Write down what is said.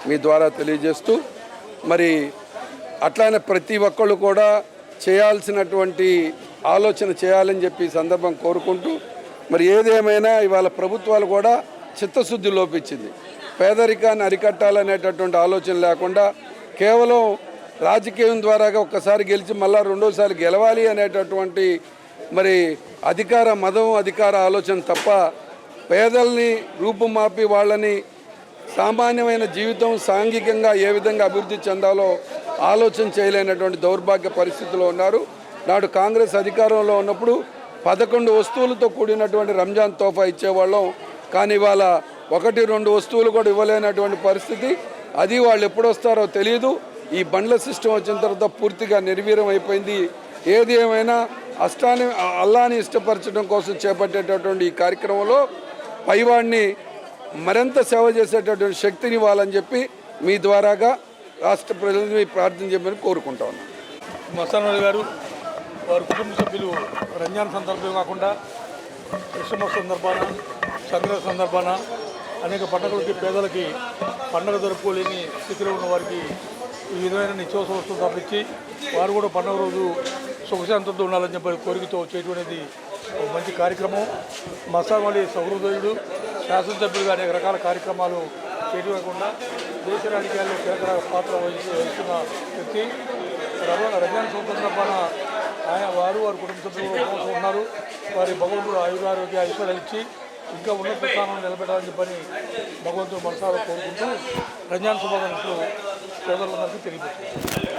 మీ ద్వారా తెలియజేస్తూ మరి అట్లానే ప్రతి ఒక్కళ్ళు కూడా చేయాల్సినటువంటి ఆలోచన చేయాలని చెప్పి ఈ సందర్భం కోరుకుంటూ మరి ఏదేమైనా ఇవాళ ప్రభుత్వాలు కూడా చిత్తశుద్ధి లోపించింది. పేదరికాన్ని అరికట్టాలనేటటువంటి ఆలోచన లేకుండా కేవలం రాజకీయం ద్వారాగా ఒక్కసారి గెలిచి మళ్ళా రెండోసారి గెలవాలి అనేటటువంటి మరి అధికార ఆలోచన తప్ప పేదల్ని రూపుమాపి వాళ్ళని సామాన్యమైన జీవితం సాంఘికంగా ఏ విధంగా అభివృద్ధి చెందాలో ఆలోచన చేయలేనటువంటి దౌర్భాగ్య పరిస్థితిలో ఉన్నారు. నాడు కాంగ్రెస్ అధికారంలో ఉన్నప్పుడు 11 వస్తువులతో కూడినటువంటి రంజాన్ తోఫా ఇచ్చేవాళ్ళం. కానీ ఇవాళ 1-2 వస్తువులు కూడా ఇవ్వలేనటువంటి పరిస్థితి. అది వాళ్ళు ఎప్పుడు వస్తారో తెలియదు. ఈ బండ్ల సిస్టమ్ వచ్చిన తర్వాత పూర్తిగా నిర్వీర్యం అయిపోయింది. ఏది ఏమైనా అల్లాని ఇష్టపరచడం కోసం చేపట్టేటటువంటి ఈ కార్యక్రమంలో పైవాడిని మరింత సేవ చేసేటటువంటి శక్తిని ఇవ్వాలని చెప్పి మీ ద్వారాగా రాష్ట్ర ప్రజలను ప్రార్థన చేయమని కోరుకుంటా ఉన్నాను. మస్తాన్ గారు వారి కుటుంబ సభ్యులు రంజాన్ సందర్భం కాకుండా క్రిస్మస్ సందర్భాన, సంక్రాంతి సందర్భాన అనేక పండుగలకి పేదలకి పండుగ జరుపుకోలేని స్థితిలో ఉన్న వారికి ఈ విధమైన నిత్యావసర వస్తువులు తప్పించి వారు కూడా పండుగ రోజు సుఖశాంతంతో ఉండాలని చెప్పి కోరికతో చేయడం అనేది ఒక మంచి కార్యక్రమం. మస్తాన్ అలీ సహృదయుడు, శాసనసభ్యులుగా అనేక రకాల కార్యక్రమాలు చేయడం కాకుండా దేశ రాజకీయాల్లో కీలక పాత్ర వహిస్తున్న వ్యక్తి. రంజాన్ సందర్భాన వారి కుటుంబ సభ్యులు ఉపవాసం ఉన్నారు. వారి భగవంతుడు ఆయురారోగ్య ఐశ్వర్యాలు ఇచ్చి ఇంకా ఉన్నత స్థానం నిలబెట్టాలని చెప్పని భగవంతుడు మనసారా కోరుకుంటూ రంజాన్ శుభాకాంక్షలు పేదలందరికీ తెలియజేస్తారు.